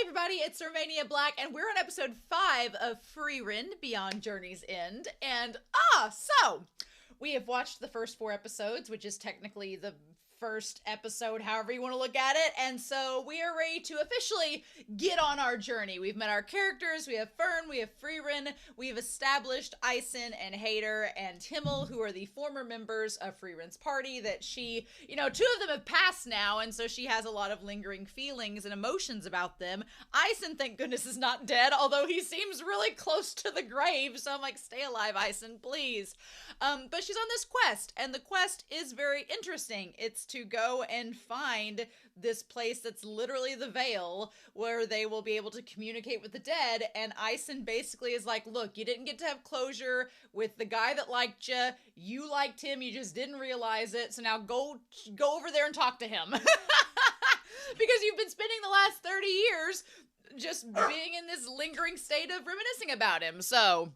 everybody, it's Romania Black, and we're on episode 5 of Frieren Beyond Journey's End. And, so, we have watched the first 4 episodes, which is technically the first episode, however you want to look at it, and so we are ready to officially get on our journey. We've met our characters, we have Fern, we have Frieren, we've established Ison and Hader and Himmel, who are the former members of Frieren's party that she, 2 of them have passed now, and so she has a lot of lingering feelings and emotions about them. Ison, thank goodness, is not dead, although he seems really close to the grave, so I'm like, stay alive, Ison, please. But she's on this quest, and the quest is very interesting. It's to go and find this place that's literally the Veil, where they will be able to communicate with the dead, and Ison basically is like, look, you didn't get to have closure with the guy that liked you. You liked him, you just didn't realize it, so now go over there and talk to him. Because you've been spending the last 30 years just being in this lingering state of reminiscing about him, so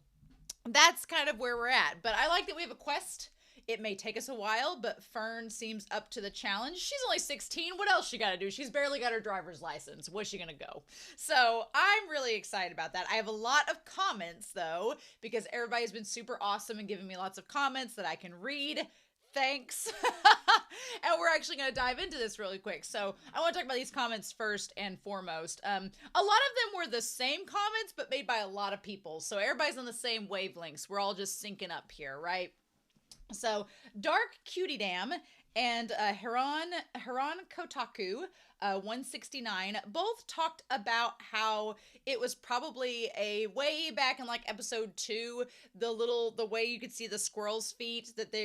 that's kind of where we're at. But I like that we have a quest. It may take us a while, but Fern seems up to the challenge. She's only 16. What else she got to do? She's barely got her driver's license. Where's she going to go? So I'm really excited about that. I have a lot of comments, though, because everybody's been super awesome and giving me lots of comments that I can read. Thanks. And we're actually going to dive into this really quick. So I want to talk about these comments first and foremost. A lot of them were the same comments, but made by a lot of people. So everybody's on the same wavelengths. We're all just syncing up here, right? So, Dark Cutie Dam and Hiran Kotaku 169 both talked about how it was probably a way back in like episode 2, the way you could see the squirrel's feet, that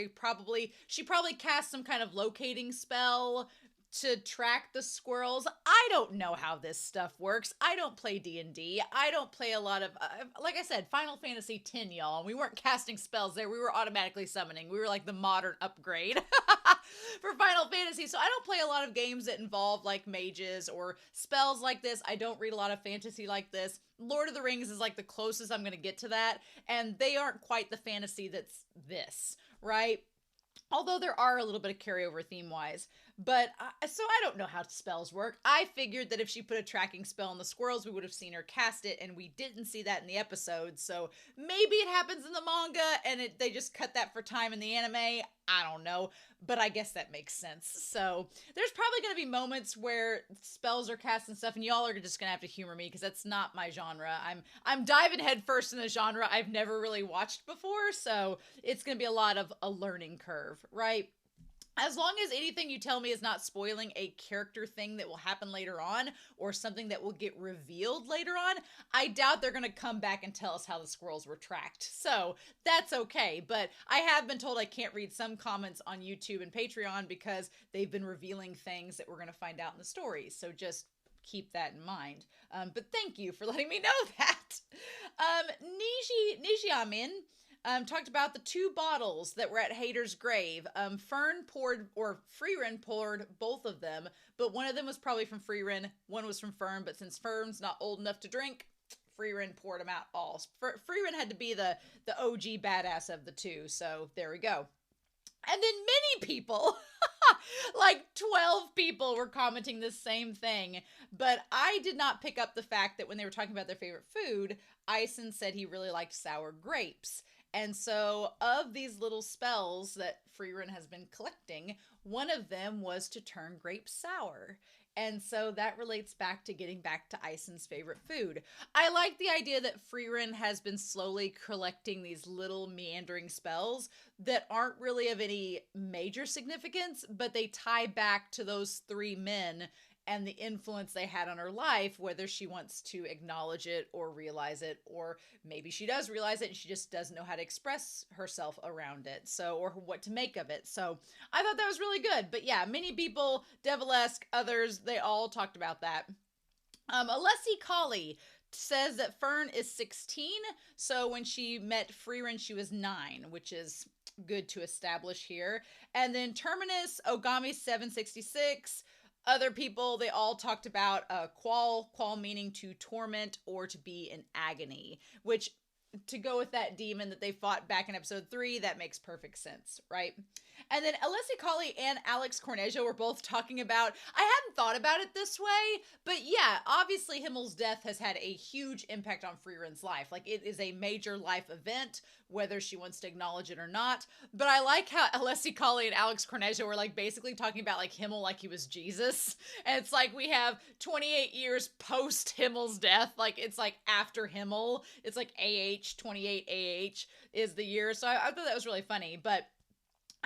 she probably cast some kind of locating spell to track the squirrels. I don't know how this stuff works. I don't play D&D. I don't play a lot of, like I said, Final Fantasy X, y'all. And we weren't casting spells there. We were automatically summoning. We were like the modern upgrade for Final Fantasy. So I don't play a lot of games that involve like mages or spells like this. I don't read a lot of fantasy like this. Lord of the Rings is like the closest I'm going to get to that. And they aren't quite the fantasy that's this, right? Although there are a little bit of carryover theme-wise. But, so I don't know how spells work. I figured that if she put a tracking spell on the squirrels, we would have seen her cast it, and we didn't see that in the episode. So maybe it happens in the manga, and they just cut that for time in the anime. I don't know. But I guess that makes sense. So there's probably going to be moments where spells are cast and stuff, and y'all are just going to have to humor me, because that's not my genre. I'm diving headfirst in a genre I've never really watched before, so it's going to be a lot of a learning curve, right? As long as anything you tell me is not spoiling a character thing that will happen later on or something that will get revealed later on, I doubt they're going to come back and tell us how the squirrels were tracked. So that's okay. But I have been told I can't read some comments on YouTube and Patreon because they've been revealing things that we're going to find out in the stories. So just keep that in mind. But thank you for letting me know that. Nijiamin talked about the 2 bottles that were at Hader's grave. Frieren poured both of them, but one of them was probably from Frieren, one was from Fern, but since Fern's not old enough to drink, Frieren poured them out all. Frieren had to be the OG badass of the 2, so there we go. And then many people, like 12 people were commenting the same thing, but I did not pick up the fact that when they were talking about their favorite food, Ison said he really liked sour grapes. And so of these little spells that Frieren has been collecting, one of them was to turn grapes sour. And so that relates back to getting back to Ison's favorite food. I like the idea that Frieren has been slowly collecting these little meandering spells that aren't really of any major significance, but they tie back to those 3 men and the influence they had on her life, whether she wants to acknowledge it or realize it, or maybe she does realize it and she just doesn't know how to express herself around it, so, or what to make of it. So I thought that was really good. But yeah, many people, Devilesque, others, they all talked about that. Alessi Colley says that Fern is 16, so when she met Frieren, she was 9, which is good to establish here. And then Terminus Ogami 766, other people, they all talked about qual meaning to torment or to be in agony, which to go with that demon that they fought back in episode 3, that makes perfect sense, right? And then Alessia Colley and Alex Cornejo were both talking about, I hadn't thought about it this way, but yeah, obviously Himmel's death has had a huge impact on Frieren's life. Like, it is a major life event, whether she wants to acknowledge it or not. But I like how Alessia Colley and Alex Cornejo were like basically talking about like Himmel like he was Jesus. And it's like we have 28 years post Himmel's death. Like, it's like after Himmel. It's like AH, 28 AH is the year. So I thought that was really funny. But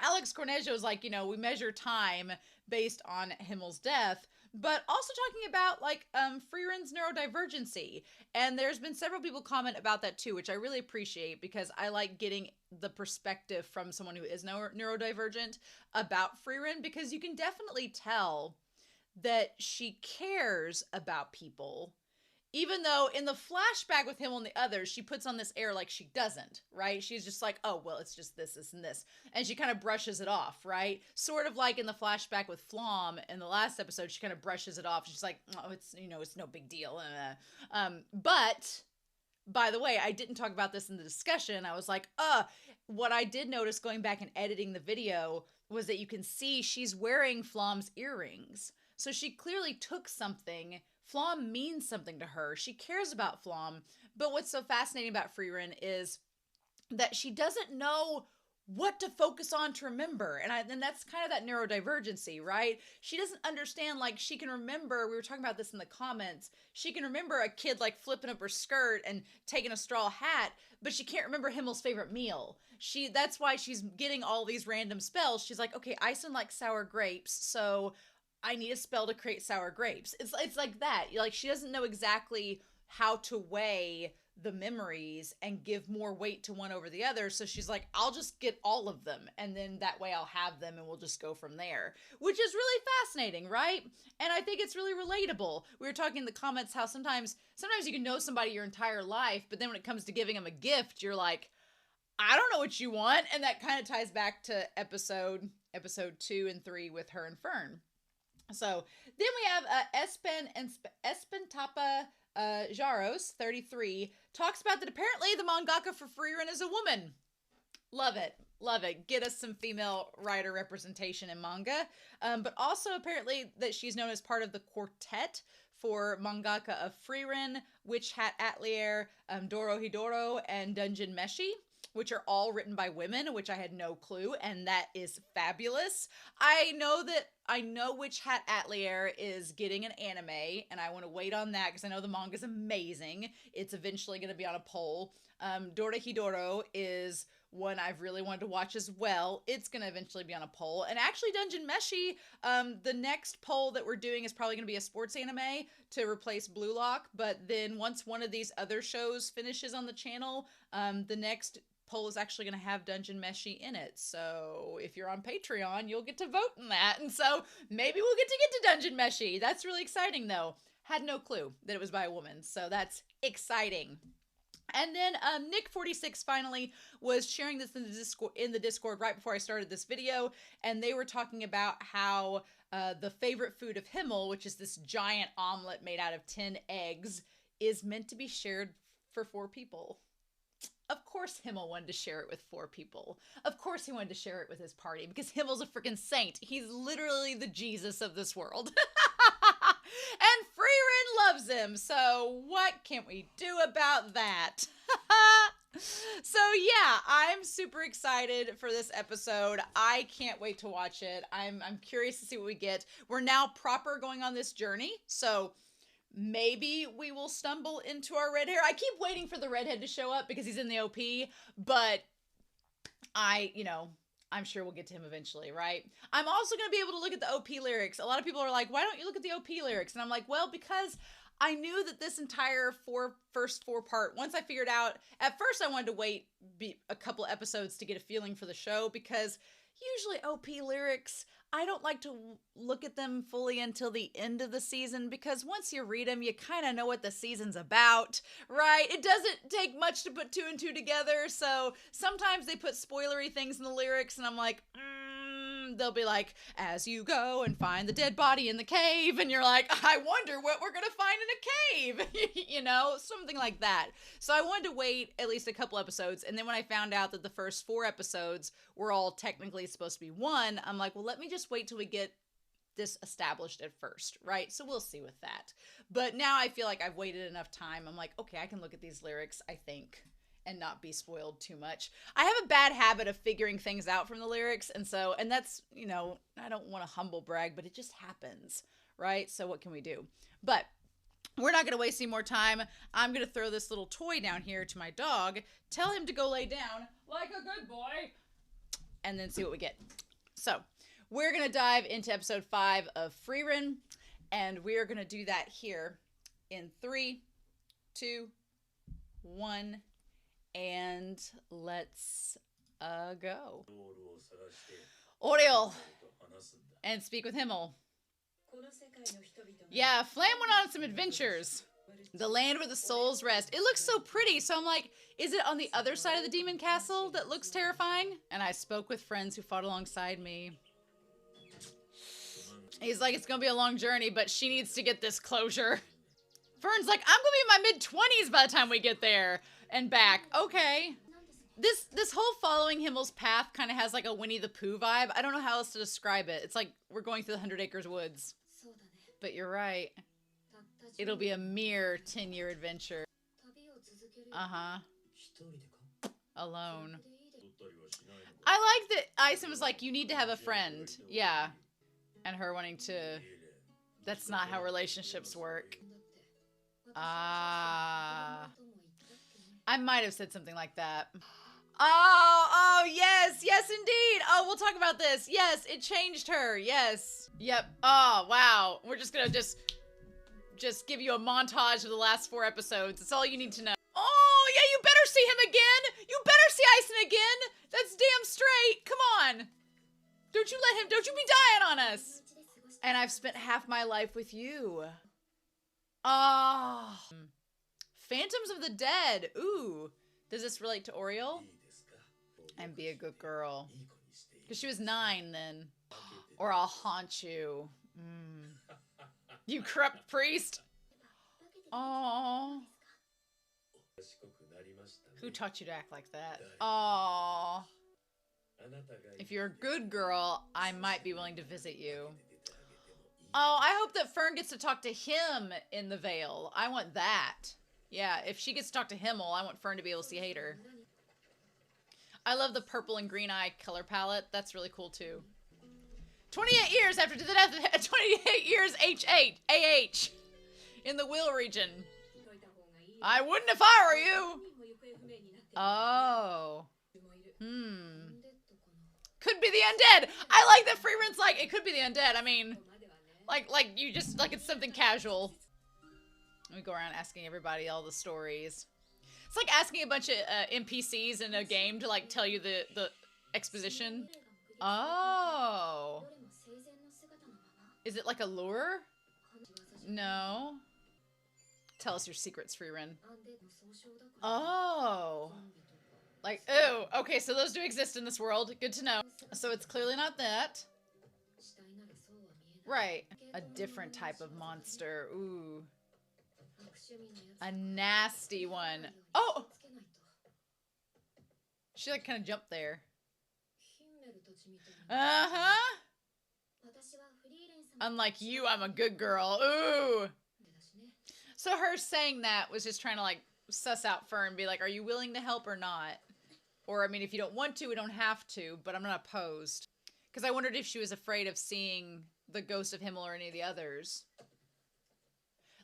Alex Cornejo is like, we measure time based on Himmel's death, but also talking about like Frieren's neurodivergency. And there's been several people comment about that too, which I really appreciate because I like getting the perspective from someone who is neurodivergent about Frieren, because you can definitely tell that she cares about people. Even though in the flashback with him and the others, she puts on this air like she doesn't, right? She's just like, oh, well, it's just this, this, and this. And she kind of brushes it off, right? Sort of like in the flashback with Flom in the last episode, she kind of brushes it off. She's like, oh, it's no big deal. But, by the way, I didn't talk about this in the discussion. I was like, what I did notice going back and editing the video was that you can see she's wearing Flom's earrings. So she clearly took something. Flom means something to her. She cares about Flom. But what's so fascinating about Frieren is that she doesn't know what to focus on to remember. And that's kind of that neurodivergency, right? She doesn't understand, like, she can remember, we were talking about this in the comments, she can remember a kid, like, flipping up her skirt and taking a straw hat, but she can't remember Himmel's favorite meal. That's why she's getting all these random spells. She's like, okay, Ison likes sour grapes, so I need a spell to create sour grapes. It's like that. Like, she doesn't know exactly how to weigh the memories and give more weight to one over the other. So she's like, I'll just get all of them. And then that way I'll have them and we'll just go from there, which is really fascinating, right? And I think it's really relatable. We were talking in the comments how sometimes you can know somebody your entire life, but then when it comes to giving them a gift, you're like, I don't know what you want. And that kind of ties back to episode 2 and 3 with her and Fern. So then we have Espen Tapa Jaros, 33, talks about that apparently the mangaka for Frieren is a woman. Love it. Love it. Get us some female writer representation in manga. But also apparently that she's known as part of the quartet for mangaka of Frieren, Witch Hat Atelier, Doro Hidoro, and Dungeon Meshi, which are all written by women, which I had no clue, and that is fabulous. I know Witch Hat Atelier is getting an anime, and I want to wait on that because I know the manga's amazing. It's eventually going to be on a poll. Dora Hidoro is one I've really wanted to watch as well. It's going to eventually be on a poll. And actually, Dungeon Meshi, the next poll that we're doing is probably going to be a sports anime to replace Blue Lock. But then once one of these other shows finishes on the channel, the next poll is actually going to have Dungeon Meshi in it. So if you're on Patreon, you'll get to vote in that. And so maybe we'll get to Dungeon Meshi. That's really exciting, though. Had no clue that it was by a woman. So that's exciting. And then Nick46 finally was sharing this in the Discord right before I started this video, and they were talking about how the favorite food of Himmel, which is this giant omelet made out of 10 eggs, is meant to be shared for 4 people. Of course Himmel wanted to share it with 4 people. Of course he wanted to share it with his party, because Himmel's a freaking saint. He's literally the Jesus of this world. And Frieren loves him, so what can we do about that? So yeah, I'm super excited for this episode. I can't wait to watch it. I'm curious to see what we get. We're now proper going on this journey, so maybe we will stumble into our red hair. I keep waiting for the redhead to show up because he's in the OP, but I'm sure we'll get to him eventually, right? I'm also going to be able to look at the OP lyrics. A lot of people are like, why don't you look at the OP lyrics? And I'm like, well, because I knew that this entire first 4 part, once I figured out, at first I wanted to wait a couple episodes to get a feeling for the show, because usually OP lyrics, I don't like to look at them fully until the end of the season, because once you read them, you kind of know what the season's about, right? It doesn't take much to put 2 and 2 together, so sometimes they put spoilery things in the lyrics, and I'm like, they'll be like, as you go and find the dead body in the cave, and you're like, I wonder what we're gonna find in a cave. You know, something like that. So I wanted to wait at least a couple episodes, and then when I found out that the first 4 episodes were all technically supposed to be one, I'm like, well, let me just wait till we get this established at first, right? So we'll see with that. But now I feel like I've waited enough time. I'm like, okay, I can look at these lyrics, I think, and not be spoiled too much. I have a bad habit of figuring things out from the lyrics, and that's, you know, I don't want to humble brag, but it just happens, right? So what can we do? But we're not going to waste any more time. I'm going to throw this little toy down here to my dog, tell him to go lay down like a good boy, and then see what we get. So we're going to dive into episode 5 of Frieren, and we're going to do that here in 3, 2, 1, and let's go. Oriel, and speak with Himmel. Yeah, Flam went on some adventures. The land where the souls rest. It looks so pretty, so I'm like, is it on the other side of the demon castle that looks terrifying? And I spoke with friends who fought alongside me. He's like, it's gonna be a long journey, but she needs to get this closure. Fern's like, I'm gonna be in my mid-20s by the time we get there and back. Okay. This whole following Himmel's path kind of has like a Winnie the Pooh vibe. I don't know how else to describe it. It's like we're going through the 100 Acres Woods. But you're right. It'll be a mere 10-year adventure. Uh-huh. Alone. I like that Ison was like, you need to have a friend. Yeah. And her wanting to... That's not how relationships work. Ah. I might have said something like that. Oh, yes, yes, indeed. Oh, we'll talk about this. Yes, it changed her. Yes. Yep. Oh, wow. We're just gonna just give you a montage of the last 4 episodes. That's all you need to know. Oh, yeah, you better see him again. You better see Ison again. That's damn straight. Come on. Don't you be dying on us. And I've spent half my life with you. Ah. Oh. Phantoms of the Dead. Ooh. Does this relate to Oriel? And be a good girl. Because she was 9 then. Or I'll haunt you. You corrupt priest. Aww. Who taught you to act like that? Aww. If you're a good girl, I might be willing to visit you. Oh, I hope that Fern gets to talk to him in the Vale. I want that. Yeah, if she gets to talk to Himmel, I want Fern to be able to see Hater. I love the purple and green eye color palette. That's really cool too. 28 years after the death of 28 years H8 AH in the Will region. I wouldn't if I were you. Oh. Could be the undead. I like that Frieren's like, it could be the undead. I mean, like you just, like it's something casual. Let me go around asking everybody all the stories. It's like asking a bunch of NPCs in a game to like tell you the exposition. Oh. Is it like a lure? No. Tell us your secrets, Frieren. Oh. Like, oh, okay, so those do exist in this world. Good to know. So it's clearly not that. Right. A different type of monster. Ooh. A nasty one. Oh! She like kind of jumped there. Uh-huh. Unlike you, I'm a good girl. Ooh. So her saying that was just trying to like suss out Fern and be like, are you willing to help or not? Or, I mean, if you don't want to, we don't have to, but I'm not opposed. Because I wondered if she was afraid of seeing the ghost of Himmel or any of the others.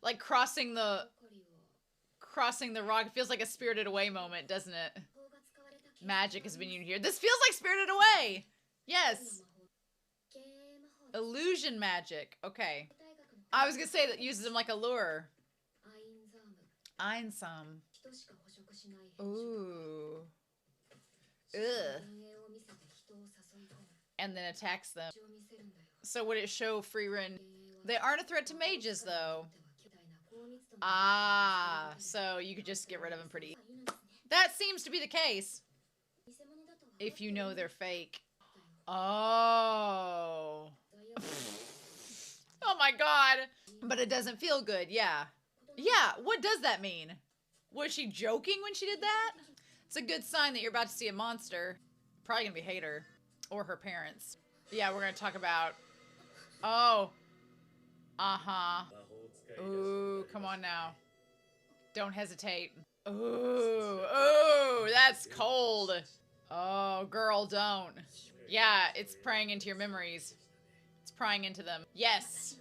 Like crossing the rock. It feels like a Spirited Away moment, doesn't it? Magic has been used here. This feels like Spirited Away. Yes. Illusion magic. Okay. I was gonna say that uses them like a lure. Einsam. Ooh. Ugh. And then attacks them. So would it show Frieren? They aren't a threat to mages, though. Ah, so you could just get rid of them pretty easily. That seems to be the case. If you know they're fake. Oh. Oh my god. But it doesn't feel good, yeah. Yeah, what does that mean? Was she joking when she did that? It's a good sign that you're about to see a monster. Probably gonna be Hater. Or her parents. Yeah, we're gonna talk about... Oh. Uh-huh. Ooh, come on now. Don't hesitate. Ooh, ooh, that's cold. Oh, girl, don't. Yeah, it's praying into your memories. It's prying into them. Yes.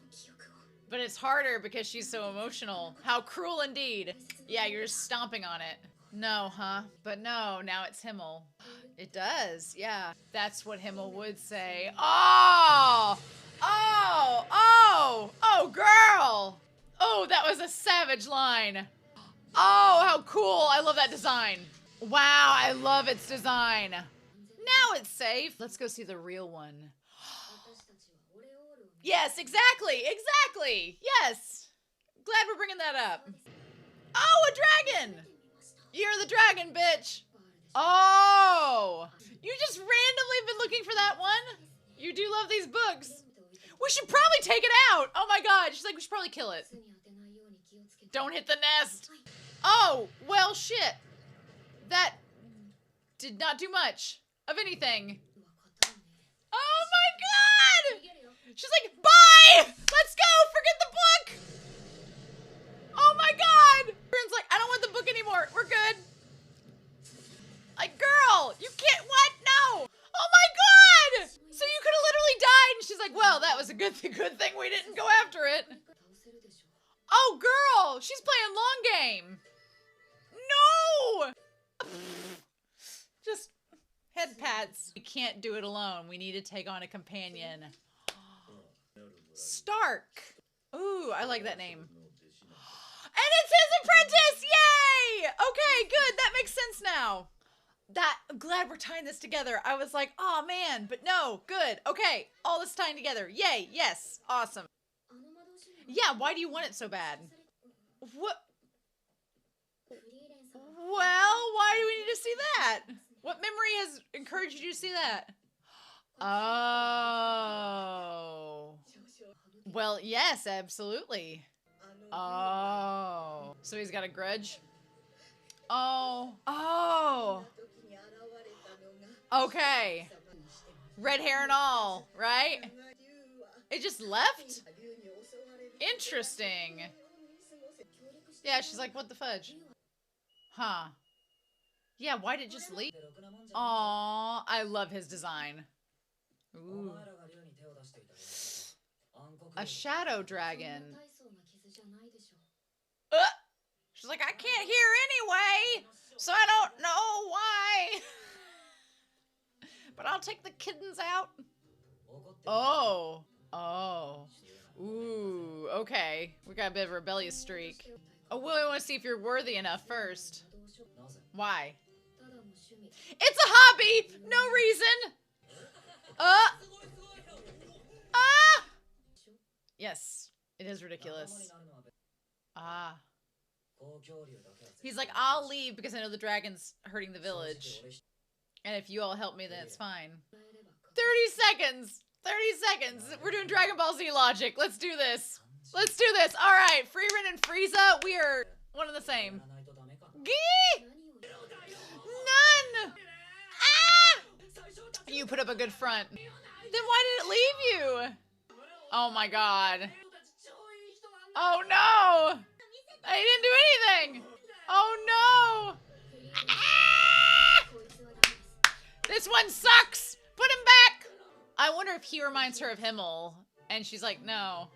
But it's harder because she's so emotional. How cruel indeed. Yeah, you're just stomping on it. No, huh? But no, now it's Himmel. It does, yeah. That's what Himmel would say. Oh! Oh! Oh! Oh, girl! Oh, that was a savage line. Oh, how cool. I love that design. Wow, I love its design. Now it's safe. Let's go see the real one. Yes, exactly. Exactly. Yes. Glad we're bringing that up. Oh, a dragon. You're the dragon, bitch. Oh. You just randomly been looking for that one? You do love these books. We should probably take it out. Oh my god. She's like, we should probably kill it. Don't hit the nest. Oh, well, shit. That did not do much of anything. Oh my god! She's like, bye! Let's go! Forget the book! Oh my god! Frien's like, I don't want the book anymore. We're good. Like, girl, you can't, what? No! Oh my god! So you could have literally died. And she's like, well, that was a good thing we didn't go after it. Oh, girl! She's playing long game. No! Just head pats. We can't do it alone. We need to take on a companion. Stark. Ooh, I like that name. And it's his apprentice! Yay! Okay, good. That makes sense now. I'm glad we're tying this together. I was like, oh man, but no, good. Okay, all this tying together. Yay, yes, awesome. Yeah, why do you want it so bad? What? Well, why do we need to see that? What memory has encouraged you to see that? Oh. Well, yes, absolutely. Oh. So he's got a grudge? Oh. Oh. Okay. Red hair and all, right? It just left? Interesting. Yeah, she's like, what the fudge? Huh. Yeah, why'd it just leave? Aww, I love his design. Ooh. A shadow dragon. She's like, I can't hear anyway, so I don't know why. But I'll take the kittens out. Oh. Oh. Ooh, okay. We got a bit of a rebellious streak. Oh, well, we want to see if you're worthy enough first. Why? It's a hobby! No reason! Yes, it is ridiculous. Ah. He's like, I'll leave because I know the dragon's hurting the village. And if you all help me, then it's fine. 30 seconds! 30 seconds! We're doing Dragon Ball Z logic. Let's do this. Let's do this. Alright, Frieren and Frieren, we are one and the same. Gee! None! Ah! You put up a good front. Then why did it leave you? Oh my god. Oh no! I didn't do anything! Oh no! Ah! This one sucks! Put him back! I wonder if he reminds her of Himmel. And she's like, no.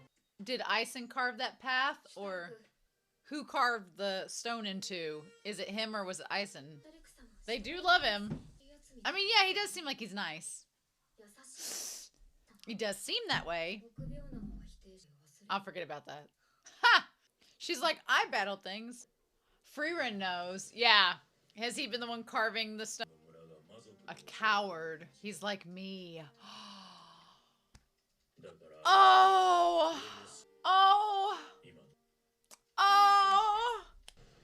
Did Eisen carve that path? Or who carved the stone into? Is it him or was it Eisen? They do love him. I mean, yeah, he does seem like he's nice. He does seem that way. I'll forget about that. Ha! She's like, I battled things. Frieren knows. Yeah. Has he been the one carving the stone? A coward. He's like me. Oh! Oh! Oh!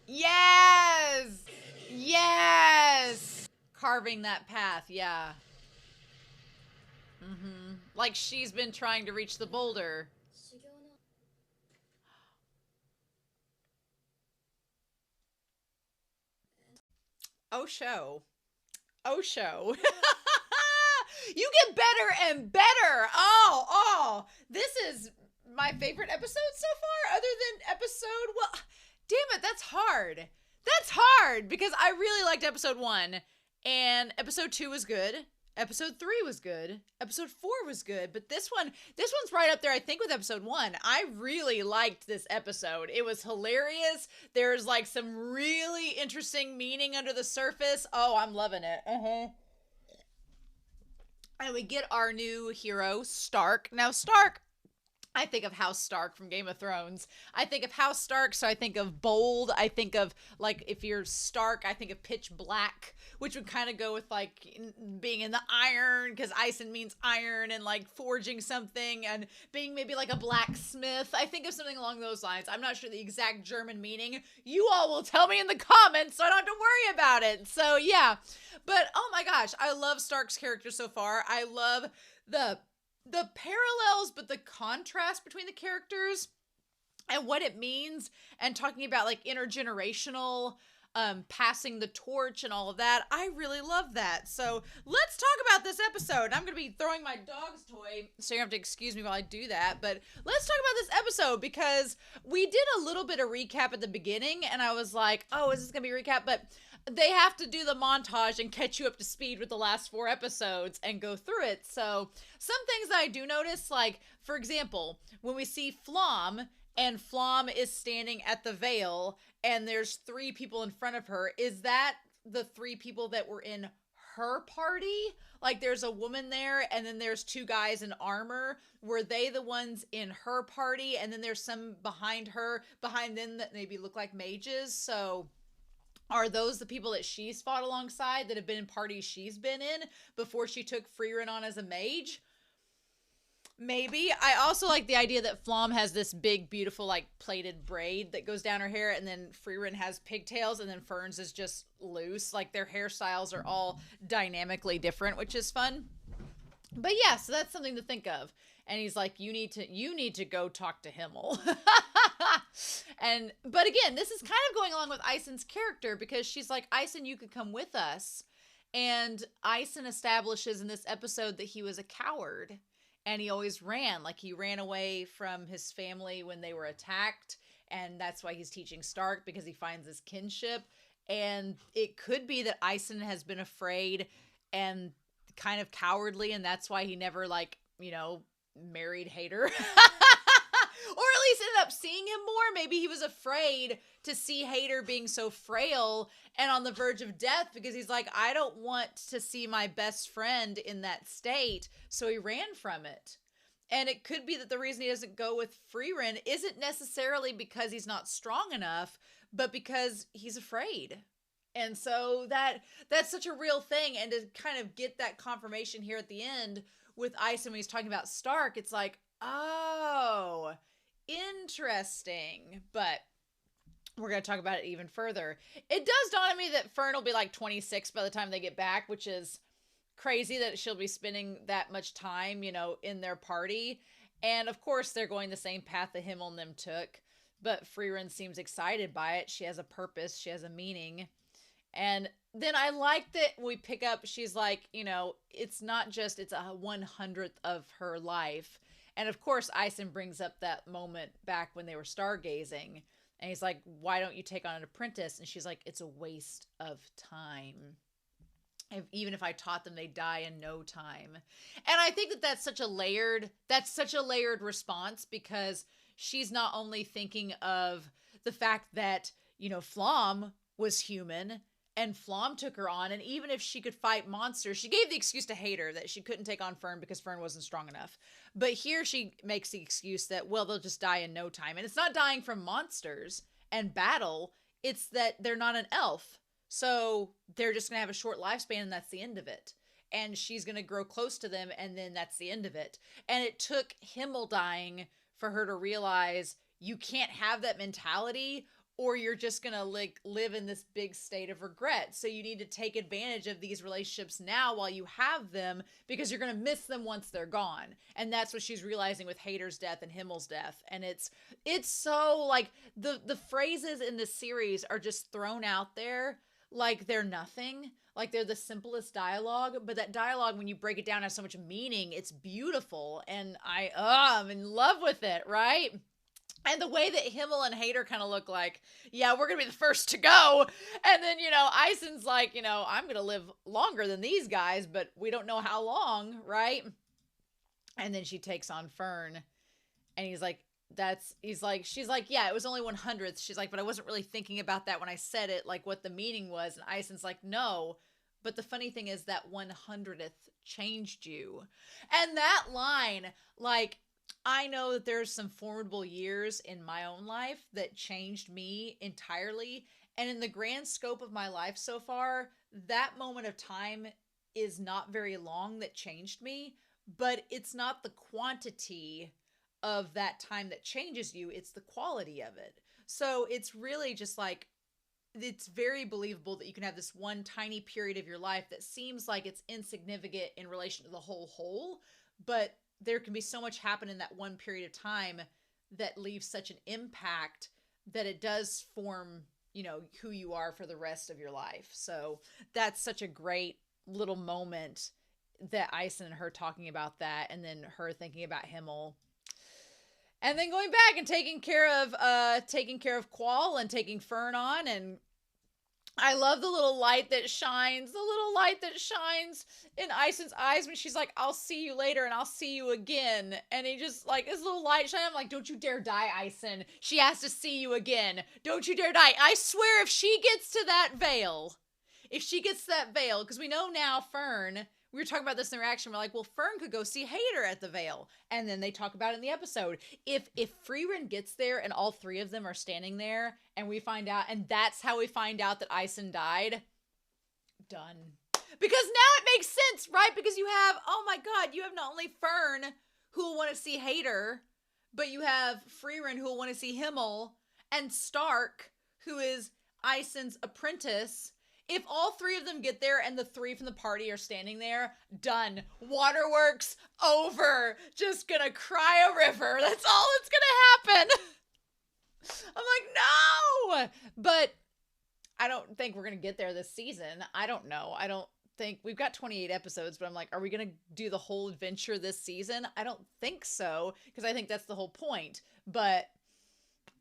Yes! Yes! Carving that path, yeah. Like she's been trying to reach the boulder. Oh, show. Oh, show. You get better and better. Oh. This is my favorite episode so far, other than episode. Well, damn it, that's hard. That's hard because I really liked episode 1, and episode 2 was good. Episode 3 was good. Episode 4 was good, but this one's right up there, I think, with episode 1. I really liked this episode. It was hilarious. There's like some really interesting meaning under the surface. Oh, I'm loving it. And we get our new hero, Stark. Now, Stark, I think of House Stark from Game of Thrones. I think of House Stark, so I think of bold. I think of, like, if you're Stark, I think of pitch black, which would kind of go with, like, being in the iron, because Ison means iron, and, like, forging something, and being maybe, like, a blacksmith. I think of something along those lines. I'm not sure the exact German meaning. You all will tell me in the comments, so I don't have to worry about it. So, yeah. But, oh my gosh, I love Stark's character so far. I love the parallels, but the contrast between the characters and what it means, and talking about like intergenerational passing the torch and all of that. I really love that. So let's talk about this episode. I'm going to be throwing my dog's toy, so you have to excuse me while I do that. But let's talk about this episode, because we did a little bit of recap at the beginning, and I was like, oh, is this going to be a recap? But they have to do the montage and catch you up to speed with the last 4 episodes and go through it. So some things that I do notice, like, for example, when we see Flom, and Flom is standing at the veil, and there's 3 people in front of her, is that the 3 people that were in her party? Like, there's a woman there, and then there's 2 guys in armor. Were they the ones in her party? And then there's some behind them that maybe look like mages. So are those the people that she's fought alongside, that have been in parties she's been in before she took Frieren on as a mage? Maybe. I also like the idea that Flom has this big, beautiful, like, plaited braid that goes down her hair, and then Frieren has pigtails, and then Fern's is just loose. Like, their hairstyles are all dynamically different, which is fun. But yeah, so that's something to think of. And he's like, you need to go talk to Himmel. But again, this is kind of going along with Ison's character, because she's like, Ison, you could come with us. And Ison establishes in this episode that he was a coward, and he always ran. Like, he ran away from his family when they were attacked, and that's why he's teaching Stark, because he finds his kinship. And it could be that Ison has been afraid and kind of cowardly, and that's why he never, like, married Hader. Or at least ended up seeing him more. Maybe he was afraid to see Hader being so frail and on the verge of death, because he's like, I don't want to see my best friend in that state. So he ran from it. And it could be that the reason he doesn't go with Frieren isn't necessarily because he's not strong enough, but because he's afraid. And so that's such a real thing. And to kind of get that confirmation here at the end with Ison when he's talking about Stark, it's like, oh, interesting. But we're going to talk about it even further. It does dawn on me that Fern will be like 26 by the time they get back, which is crazy that she'll be spending that much time, in their party. And of course, they're going the same path that Himmel and them took. But Frieren seems excited by it. She has a purpose. She has a meaning. And then I like that we pick up, she's like, it's not just, it's a 100th of her life. And of course, Ison brings up that moment back when they were stargazing. And he's like, why don't you take on an apprentice? And she's like, it's a waste of time. Even if I taught them, they die in no time. And I think that that's such a layered response, because she's not only thinking of the fact that, Flom was human, and Flom took her on, and even if she could fight monsters, she gave the excuse to Hader that she couldn't take on Fern because Fern wasn't strong enough. But here she makes the excuse that, well, they'll just die in no time. And it's not dying from monsters and battle, it's that they're not an elf. So they're just going to have a short lifespan, and that's the end of it. And she's going to grow close to them, and then that's the end of it. And it took Himmel dying for her to realize you can't have that mentality, or you're just gonna like live in this big state of regret. So you need to take advantage of these relationships now while you have them, because you're gonna miss them once they're gone. And that's what she's realizing with Hader's death and Himmel's death. And it's so like the phrases in this series are just thrown out there like they're nothing. Like they're the simplest dialogue, but that dialogue, when you break it down, has so much meaning. It's beautiful, and I'm in love with it, right? And the way that Himmel and Hader kind of look like, yeah, we're going to be the first to go. And then, Eisen's like, I'm going to live longer than these guys, but we don't know how long, right? And then she takes on Fern, and she's like, yeah, it was only 100th. She's like, but I wasn't really thinking about that when I said it, like what the meaning was. And Eisen's like, no, but the funny thing is that 100th changed you. And that line, like, I know that there's some formidable years in my own life that changed me entirely. And in the grand scope of my life so far, that moment of time is not very long that changed me, but it's not the quantity of that time that changes you, it's the quality of it. So it's really just like, it's very believable that you can have this one tiny period of your life that seems like it's insignificant in relation to the whole, but there can be so much happen in that one period of time that leaves such an impact that it does form, who you are for the rest of your life. So that's such a great little moment, that Eisen and her talking about that, and then her thinking about Himmel. And then going back and taking care of Qual and taking Fern on. And I love the little light that shines in Eisen's eyes when she's like, I'll see you later and I'll see you again. And he just like, this little light shine. I'm like, don't you dare die, Eisen. She has to see you again. Don't you dare die. I swear if she gets to that veil, because we know now Fern, we were talking about this in the reaction. We're like, well, Fern could go see Hader at the Veil. And then they talk about it in the episode. If Frieren gets there and all three of them are standing there and we find out, and that's how we find out that Eisen died, done. Because now it makes sense, right? Because you have, oh my God, you have not only Fern who will want to see Hader, but you have Frieren who will want to see Himmel, and Stark, who is Eisen's apprentice. If all three of them get there and the three from the party are standing there, done. Waterworks over. Just gonna cry a river. That's all that's gonna happen. I'm like, no! But I don't think we're gonna get there this season. I don't know. I don't think we've got 28 episodes, but I'm like, are we gonna do the whole adventure this season? I don't think so, because I think that's the whole point. But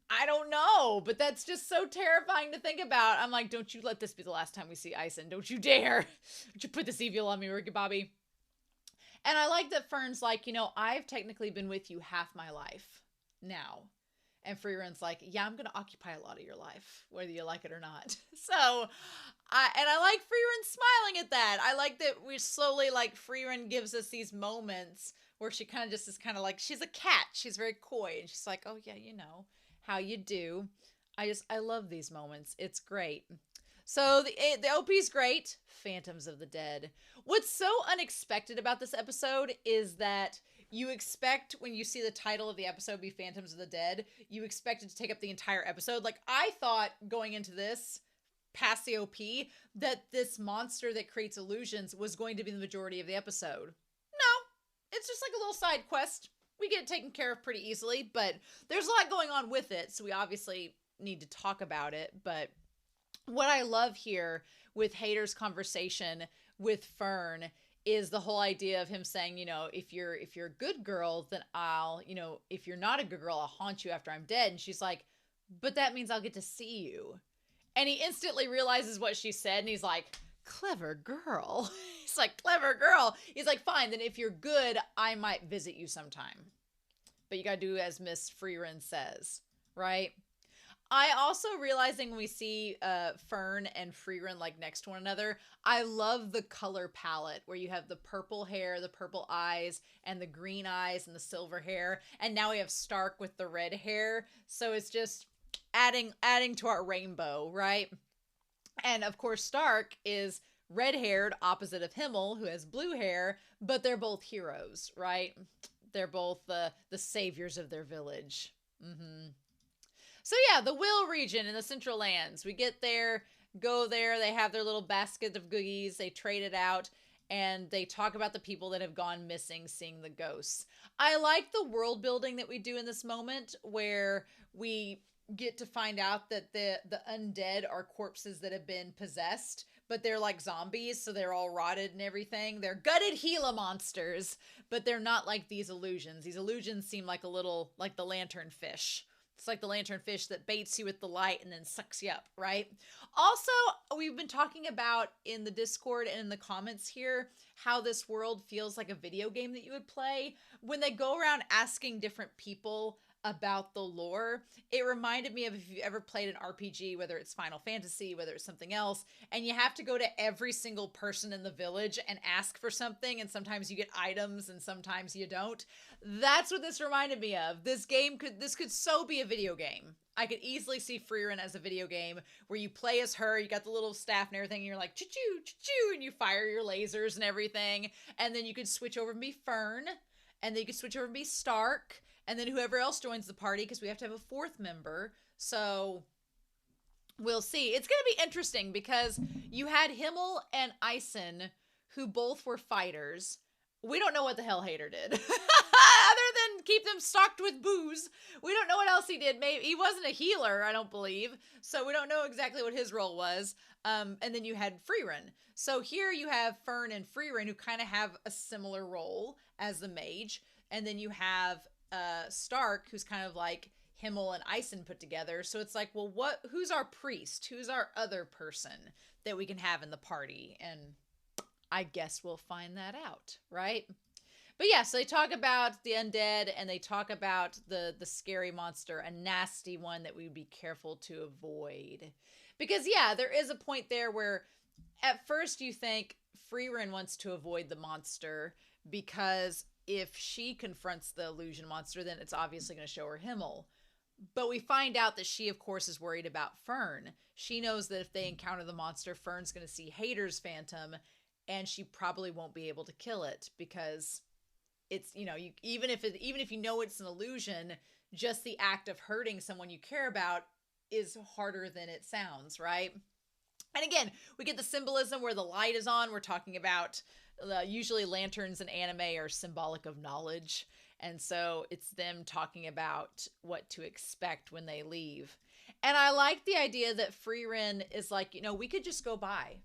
I don't know, but that's just so terrifying to think about. I'm like, don't you let this be the last time we see Eisen. Don't you dare. Don't you put this evil on me, Ricky Bobby. And I like that Fern's like, I've technically been with you half my life now. And Frieren's like, yeah, I'm going to occupy a lot of your life, whether you like it or not. So, I like Frieren smiling at that. I like that we're slowly, like, Frieren gives us these moments where she kind of just is kind of like, she's a cat. She's very coy. And she's like, oh, yeah, how you do. I love these moments. It's great. So the OP's great. Phantoms of the Dead. What's so unexpected about this episode is that you expect, when you see the title of the episode be Phantoms of the Dead, you expect it to take up the entire episode. Like, I thought going into this, past the OP, that this monster that creates illusions was going to be the majority of the episode. No, it's just like a little side quest. We get it taken care of pretty easily, but there's a lot going on with it, so we obviously need to talk about it. But what I love here with Hader's conversation with Fern is the whole idea of him saying, if you're a good girl, then I'll, if you're not a good girl, I'll haunt you after I'm dead. And she's like, but that means I'll get to see you. And he instantly realizes what she said, and he's like, clever girl. He's like, clever girl. He's like, fine, then if you're good, I might visit you sometime. But you gotta do as Miss Frieren says, right? I also, realizing when we see Fern and Frieren like next to one another, I love the color palette where you have the purple hair, the purple eyes, and the green eyes and the silver hair. And now we have Stark with the red hair. So it's just adding to our rainbow, right? And of course, Stark is red-haired, opposite of Himmel, who has blue hair, but they're both heroes, right? They're both the saviors of their village. So yeah, the Will region in the Central Lands. We get there, go there, they have their little basket of goodies, they trade it out, and they talk about the people that have gone missing, seeing the ghosts. I like the world building that we do in this moment where we get to find out that the undead are corpses that have been possessed, but they're like zombies, so they're all rotted and everything. They're gutted Gila monsters, but they're not like these illusions. These illusions seem like a little like the lantern fish. It's like the lanternfish that baits you with the light and then sucks you up, right? Also, we've been talking about in the Discord and in the comments here how this world feels like a video game that you would play. When they go around asking different people about the lore, it reminded me of if you've ever played an RPG, whether it's Final Fantasy, whether it's something else, and you have to go to every single person in the village and ask for something, and sometimes you get items and sometimes you don't. That's what this reminded me of. This could so be a video game. I could easily see Frieren as a video game where you play as her, you got the little staff and everything, and you're like, choo-choo, choo-choo, and you fire your lasers and everything, and then you could switch over and be Fern, and then you could switch over and be Stark, and then whoever else joins the party, because we have to have a fourth member. So we'll see. It's going to be interesting because you had Himmel and Eisen, who both were fighters. We don't know what the hell Hader did. Other than keep them stocked with booze. We don't know what else he did. Maybe he wasn't a healer, I don't believe. So we don't know exactly what his role was. And then you had Frieren. So here you have Fern and Frieren, who kind of have a similar role as the mage. And then you have Stark, who's kind of like Himmel and Eisen put together. So it's like, well, who's our priest? Who's our other person that we can have in the party? And I guess we'll find that out, right? But yeah, so they talk about the undead and they talk about the scary monster, a nasty one that we would be careful to avoid. Because yeah, there is a point there where at first you think Frieren wants to avoid the monster because if she confronts the illusion monster, then it's obviously going to show her Himmel. But we find out that she, of course, is worried about Fern. She knows that if they encounter the monster, Fern's going to see Hader's phantom, and she probably won't be able to kill it because it's, even if you know it's an illusion, just the act of hurting someone you care about is harder than it sounds, right? And again, we get the symbolism where the light is on. We're talking about usually lanterns in anime are symbolic of knowledge. And so it's them talking about what to expect when they leave. And I like the idea that Frieren is like, we could just go by.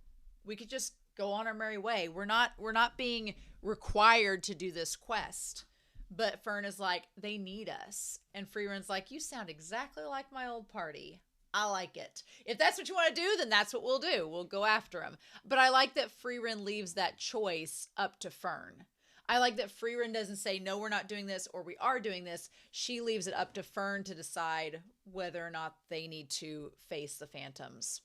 We could just go on our merry way. We're not being required to do this quest. But Fern is like, they need us. And Frieren's like, you sound exactly like my old party. I like it. If that's what you want to do, then that's what we'll do. We'll go after him. But I like that Frieren leaves that choice up to Fern. I like that Frieren doesn't say, no, we're not doing this, or we are doing this. She leaves it up to Fern to decide whether or not they need to face the phantoms.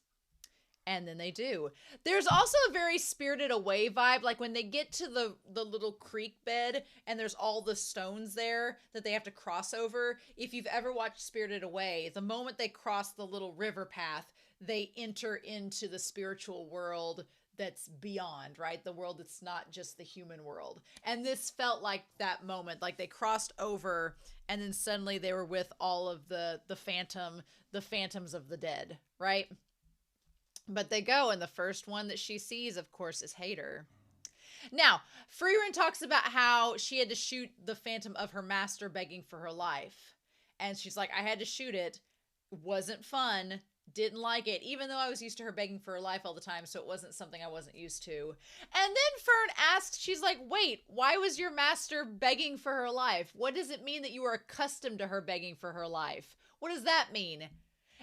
And then they do. There's also a very Spirited Away vibe. Like when they get to the little creek bed and there's all the stones there that they have to cross over. If you've ever watched Spirited Away, the moment they cross the little river path, they enter into the spiritual world that's beyond, right? The world that's not just the human world. And this felt like that moment. Like they crossed over and then suddenly they were with all of the phantoms of the dead, right? But they go, and the first one that she sees, of course, is Hader. Now, Frieren talks about how she had to shoot the phantom of her master begging for her life. And she's like, I had to shoot it. Wasn't fun. Didn't like it, even though I was used to her begging for her life all the time, so it wasn't something I wasn't used to. And then Fern asks, she's like, wait, why was your master begging for her life? What does it mean that you were accustomed to her begging for her life? What does that mean?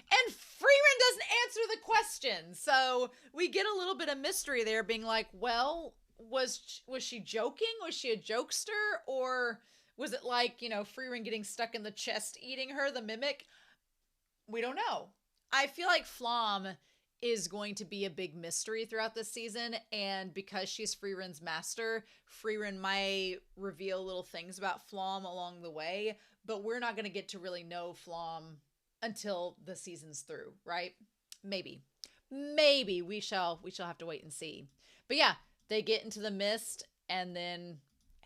And Frieren doesn't answer the question. So we get a little bit of mystery there being like, well, was she joking? Was she a jokester? Or was it like, Frieren getting stuck in the chest eating her, the mimic? We don't know. I feel like Flom is going to be a big mystery throughout this season. And because she's Frieren's master, Frieren might reveal little things about Flom along the way. But we're not going to get to really know Flom until the season's through, right? Maybe we shall have to wait and see. But yeah, they get into the mist and then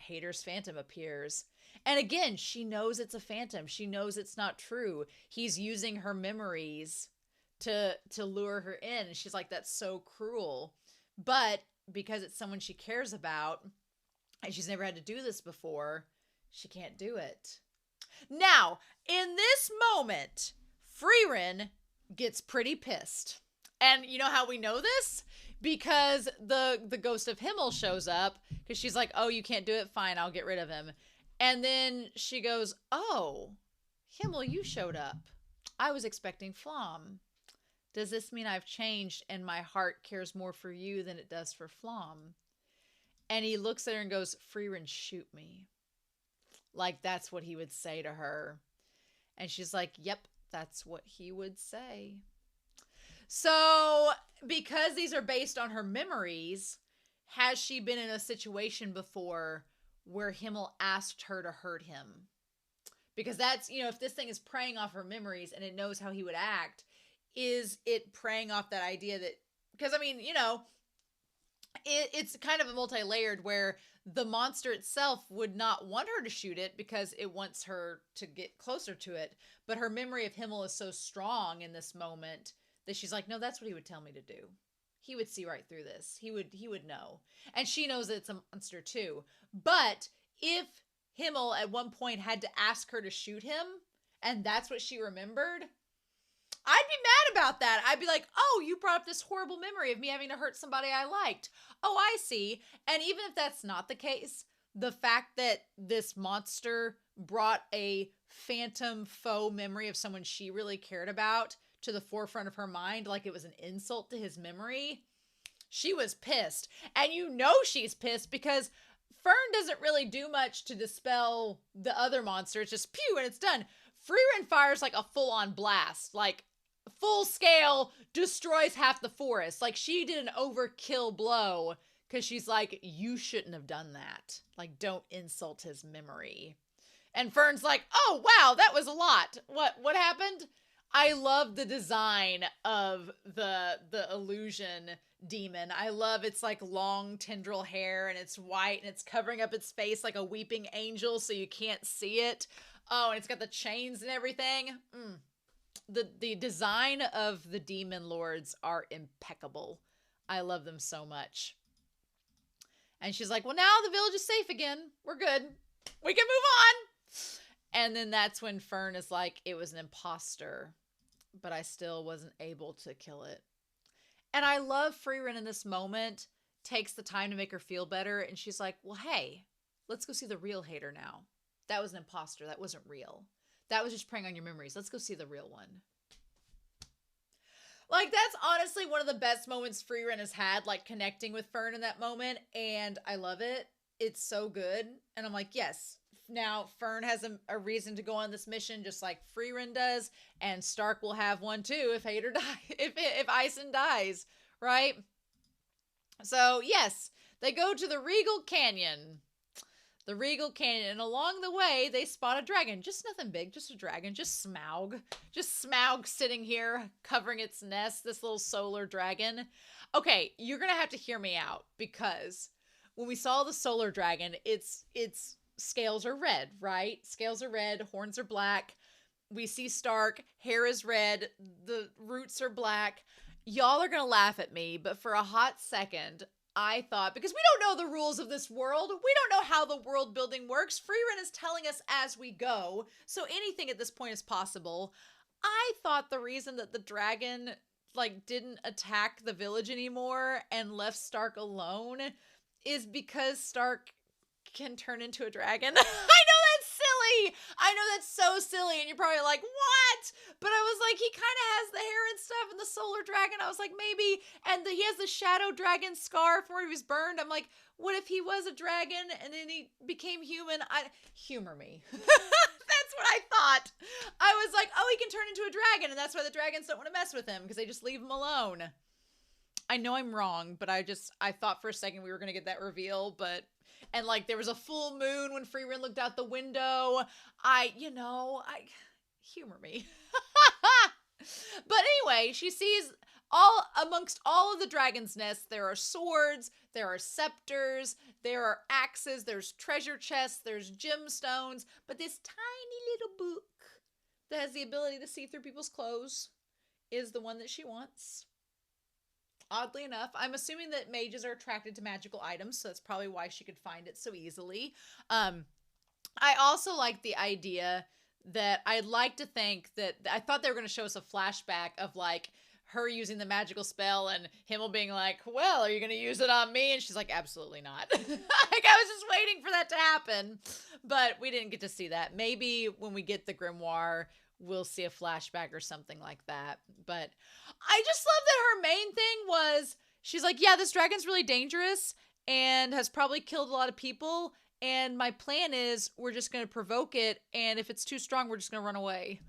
Hader's phantom appears. And again, she knows it's a phantom. She knows it's not true. He's using her memories to lure her in. And she's like, that's so cruel. But because it's someone she cares about and she's never had to do this before, she can't do it. Now, in this moment, Frieren gets pretty pissed. And you know how we know this? Because the ghost of Himmel shows up, because she's like, oh, you can't do it? Fine, I'll get rid of him. And then she goes, oh, Himmel, you showed up. I was expecting Flom. Does this mean I've changed and my heart cares more for you than it does for Flom? And he looks at her and goes, Frieren, shoot me. Like, that's what he would say to her. And she's like, yep, that's what he would say. So, because these are based on her memories, has she been in a situation before where Himmel asked her to hurt him? Because that's, you know, if this thing is preying off her memories and it knows how he would act, is it preying off that idea that, because I mean, you know, it's kind of a multi-layered where the monster itself would not want her to shoot it because it wants her to get closer to it. But her memory of Himmel is so strong in this moment that she's like, no, that's what he would tell me to do. He would see right through this. He would know. And she knows that it's a monster too. But if Himmel at one point had to ask her to shoot him, and that's what she remembered, I'd be mad about that. I'd be like, oh, you brought up this horrible memory of me having to hurt somebody I liked. Oh, I see. And even if that's not the case, the fact that this monster brought a phantom faux memory of someone she really cared about to the forefront of her mind, like it was an insult to his memory, she was pissed. And you know she's pissed because Fern doesn't really do much to dispel the other monster. It's just pew and it's done. Frieren fires like a full-on blast, like full scale, destroys half the forest. Like she did an overkill blow because she's like, you shouldn't have done that. Like, don't insult his memory. And Fern's like, oh, wow, that was a lot. What happened? I love the design of the illusion demon. I love it's like long tendril hair and it's white and it's covering up its face like a weeping angel so you can't see it. Oh, and it's got the chains and everything. The design of the demon lords are impeccable. I love them so much. And she's like, well, now the village is safe again. We're good. We can move on. And then that's when Fern is like, it was an imposter, but I still wasn't able to kill it. And I love Frieren in this moment, takes the time to make her feel better. And she's like, well, hey, let's go see the real hater now. That was an imposter. That wasn't real. That was just preying on your memories. Let's go see the real one. Like, that's honestly one of the best moments Frieren has had, like, connecting with Fern in that moment. And I love it. It's so good. And I'm like, yes. Now, Fern has a reason to go on this mission, just like Frieren does. And Stark will have one, too, if Hater if Ison dies, right? So, yes. They go to the Regal Canyon. The Regal Canyon, and along the way, they spot a dragon. Just nothing big, just a dragon, just Smaug. Just Smaug sitting here, covering its nest, this little solar dragon. Okay, you're gonna have to hear me out, because when we saw the solar dragon, its scales are red, right? Scales are red, horns are black. We see Stark, hair is red, the roots are black. Y'all are gonna laugh at me, but for a hot second, I thought, because we don't know the rules of this world, we don't know how the world building works. Frieren is telling us as we go, so anything at this point is possible. I thought the reason that the dragon, like, didn't attack the village anymore and left Stark alone is because Stark can turn into a dragon. I know that's silly. I know that's so silly, and you're probably like, what? But I was like, he kind of has the hair and stuff and the solar dragon. I was like, maybe, and he has the shadow dragon scar from where he was burned. I'm like, what if he was a dragon and then he became human? Humor me. That's what I thought. I was like, oh, he can turn into a dragon, and that's why the dragons don't want to mess with him, because they just leave him alone. I know I'm wrong, but I thought for a second we were going to get that reveal, but... And, like, there was a full moon when Frieren looked out the window. Humor me. But anyway, she sees all amongst all of the dragon's nests, there are swords, there are scepters, there are axes, there's treasure chests, there's gemstones, but this tiny little book that has the ability to see through people's clothes is the one that she wants. Oddly enough, I'm assuming that mages are attracted to magical items, so that's probably why she could find it so easily. I also like the idea that I'd like to think that I thought they were going to show us a flashback of like her using the magical spell and Himmel being like, well, are you going to use it on me? And she's like, absolutely not. Like, I was just waiting for that to happen, but we didn't get to see that. Maybe when we get the grimoire, we'll see a flashback or something like that. But I just love that her main thing was, she's like, yeah, this dragon's really dangerous and has probably killed a lot of people. And my plan is we're just going to provoke it. And if it's too strong, we're just going to run away.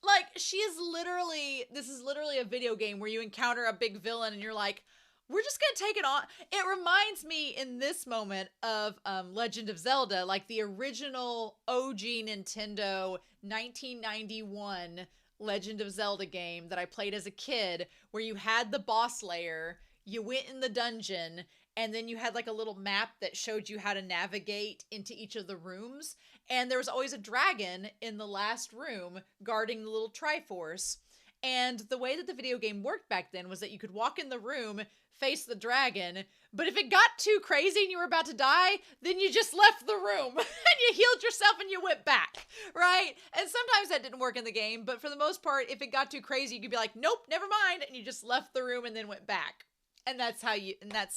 Like, this is literally a video game where you encounter a big villain and you're like, we're just going to take it on. It reminds me in this moment of Legend of Zelda, like the original OG Nintendo 1991 Legend of Zelda game that I played as a kid, where you had the boss lair, you went in the dungeon, and then you had like a little map that showed you how to navigate into each of the rooms. And there was always a dragon in the last room guarding the little Triforce. And the way that the video game worked back then was that you could walk in the room, face the dragon, but if it got too crazy and you were about to die, then you just left the room and you healed yourself and you went back, right? And sometimes that didn't work in the game, but for the most part, if it got too crazy, you could be like, nope, never mind, and you just left the room and then went back. And that's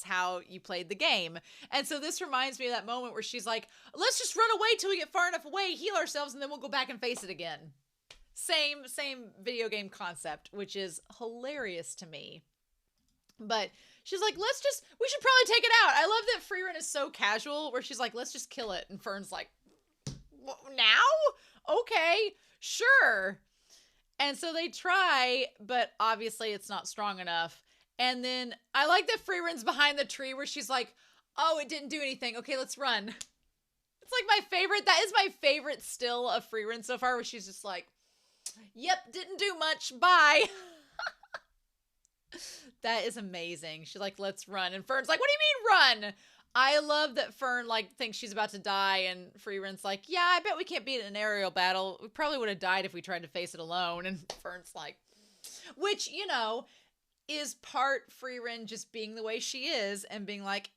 how you played the game. And so this reminds me of that moment where she's like, let's just run away till we get far enough away, heal ourselves, and then we'll go back and face it again. Same video game concept, which is hilarious to me. But she's like, we should probably take it out. I love that Frieren is so casual, where she's like, let's just kill it. And Fern's like, now? Okay, sure. And so they try, but obviously it's not strong enough. And then I like that Frieren's behind the tree where she's like, oh, it didn't do anything. Okay, let's run. It's like my favorite. That is my favorite still of Frieren so far, where she's just like, yep, didn't do much. Bye. That is amazing. She's like, let's run. And Fern's like, what do you mean run? I love that Fern like thinks she's about to die. And Frieren's like, yeah, I bet we can't beat it in an aerial battle. We probably would have died if we tried to face it alone. And Fern's like, which, is part Frieren just being the way she is and being like,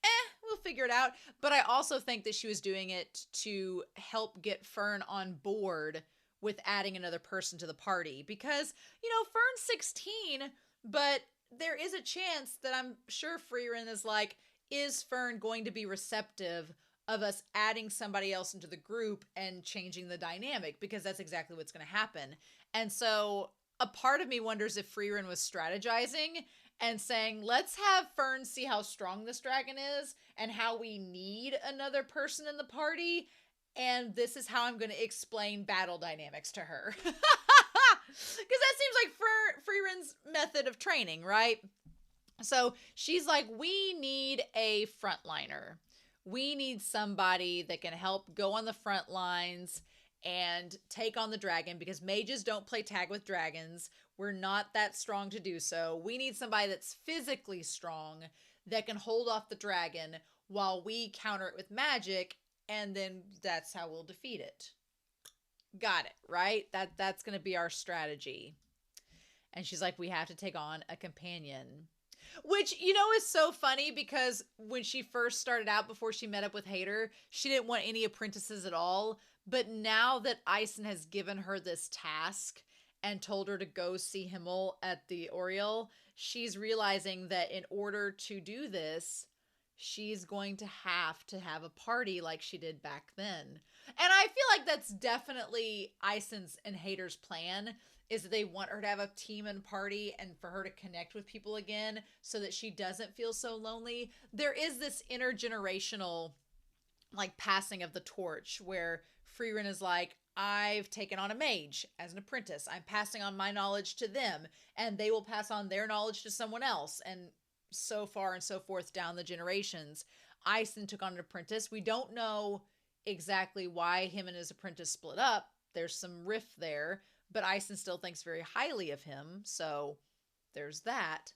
we'll figure it out. But I also think that she was doing it to help get Fern on board with adding another person to the party. Because, Fern's 16, but there is a chance that I'm sure Frieren is like, is Fern going to be receptive of us adding somebody else into the group and changing the dynamic? Because that's exactly what's going to happen. And so a part of me wonders if Frieren was strategizing and saying, let's have Fern see how strong this dragon is and how we need another person in the party. And this is how I'm going to explain battle dynamics to her. Because that seems like Frieren's method of training, right? So she's like, we need a frontliner. We need somebody that can help go on the front lines and take on the dragon, because mages don't play tag with dragons. We're not that strong to do so. We need somebody that's physically strong that can hold off the dragon while we counter it with magic, and then that's how we'll defeat it. Got it, right? That's going to be our strategy. And she's like, we have to take on a companion. Which, is so funny, because when she first started out, before she met up with Hader, she didn't want any apprentices at all. But now that Eisen has given her this task and told her to go see Himmel at the Oriel, she's realizing that in order to do this, she's going to have a party like she did back then. And I feel like that's definitely Eisen's and Hader's plan, is that they want her to have a team and party and for her to connect with people again so that she doesn't feel so lonely. There is this intergenerational passing of the torch where Frieren is like, I've taken on a mage as an apprentice. I'm passing on my knowledge to them, and they will pass on their knowledge to someone else, and so far and so forth down the generations. Eisen took on an apprentice. We don't know exactly why him and his apprentice split up. There's some rift there, but Eisen still thinks very highly of him. So there's that.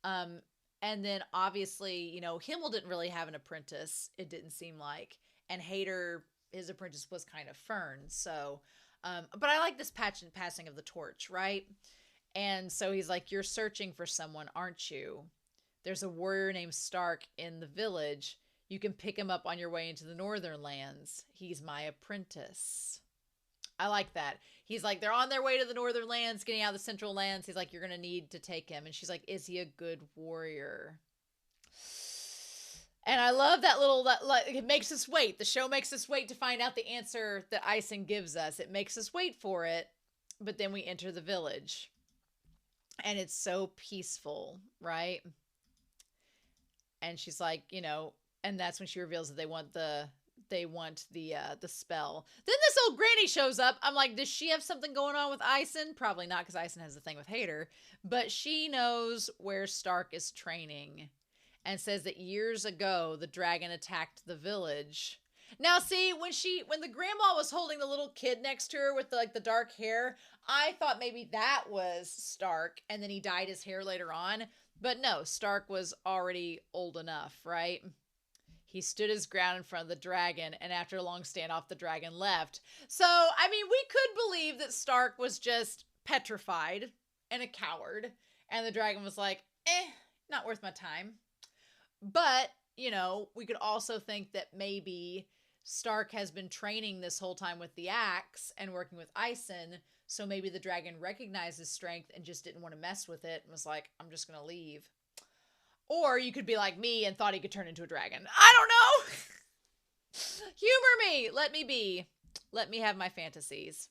Um, and then obviously, you know, Himmel didn't really have an apprentice, it didn't seem like. And Hader, his apprentice was kind of Fern. So, but I like this passing of the torch, right? And so he's like, "You're searching for someone, aren't you? There's a warrior named Stark in the village. You can pick him up on your way into the northern lands. He's my apprentice." I like that. He's like, they're on their way to the northern lands, getting out of the central lands. He's like, "You're going to need to take him." And she's like, "Is he a good warrior?" And I love that little, that like, it makes us wait. The show makes us wait to find out the answer that Ison gives us. It makes us wait for it. But then we enter the village. And it's so peaceful, right? And she's like, you know, and that's when she reveals that they want the spell. Then this old granny shows up. I'm like, does she have something going on with Ison? Probably not, because Ison has the thing with Hader. But she knows where Stark is training, and says that years ago the dragon attacked the village. Now, see, when the grandma was holding the little kid next to her with the dark hair, I thought maybe that was Stark, and then he dyed his hair later on. But no, Stark was already old enough, right? He stood his ground in front of the dragon, and after a long standoff, the dragon left. So, I mean, we could believe that Stark was just petrified and a coward, and the dragon was like, not worth my time. But, you know, we could also think that maybe Stark has been training this whole time with the axe and working with Ison, so maybe the dragon recognized his strength and just didn't want to mess with it and was like, "I'm just going to leave." Or you could be like me and thought he could turn into a dragon. I don't know. Humor me. Let me be. Let me have my fantasies.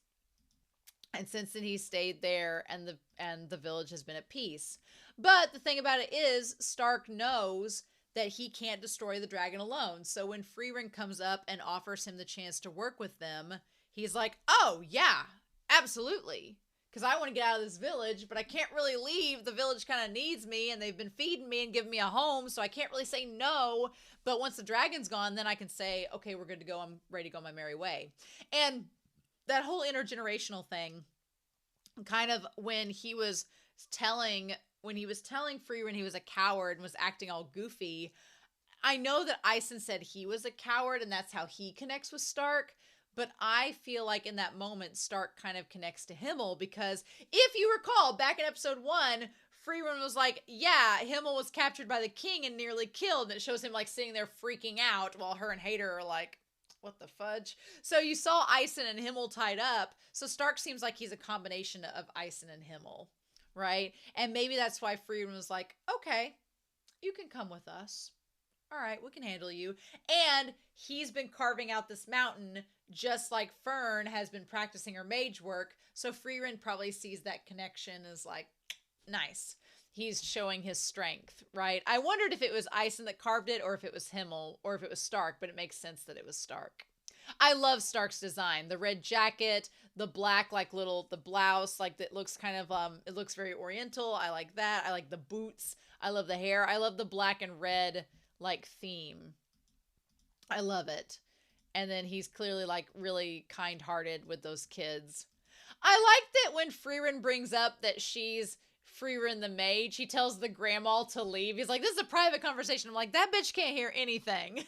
And since then, he stayed there, and the village has been at peace. But the thing about it is, Stark knows that he can't destroy the dragon alone. So when Frieren comes up and offers him the chance to work with them, he's like, "Oh, yeah, absolutely. Because I want to get out of this village, but I can't really leave. The village kind of needs me, and they've been feeding me and giving me a home, so I can't really say no. But once the dragon's gone, then I can say, okay, we're good to go. I'm ready to go my merry way." And that whole intergenerational thing, kind of when he was telling Frieren he was a coward and was acting all goofy, I know that Ison said he was a coward, and that's how he connects with Stark. But I feel like in that moment, Stark kind of connects to Himmel, because if you recall, back in episode 1, Frieren was like, yeah, Himmel was captured by the king and nearly killed. And it shows him like sitting there freaking out while her and Hader are like, what the fudge? So you saw Ison and Himmel tied up. So Stark seems like he's a combination of Ison and Himmel, right? And maybe that's why Frieren was like, okay, you can come with us. All right, we can handle you. And he's been carving out this mountain just like Fern has been practicing her mage work. So Frieren probably sees that connection as like, nice. He's showing his strength, right? I wondered if it was Ison that carved it, or if it was Himmel, or if it was Stark, but it makes sense that it was Stark. I love Stark's design. The red jacket, the black, like the blouse, like that looks kind of, it looks very oriental. I like that. I like the boots. I love the hair. I love the black and red like theme. I love it. And then he's clearly like really kind-hearted with those kids. I like that when Frieren brings up that she's Frieren the mage, he tells the grandma to leave. He's like, this is a private conversation. I'm like, that bitch can't hear anything.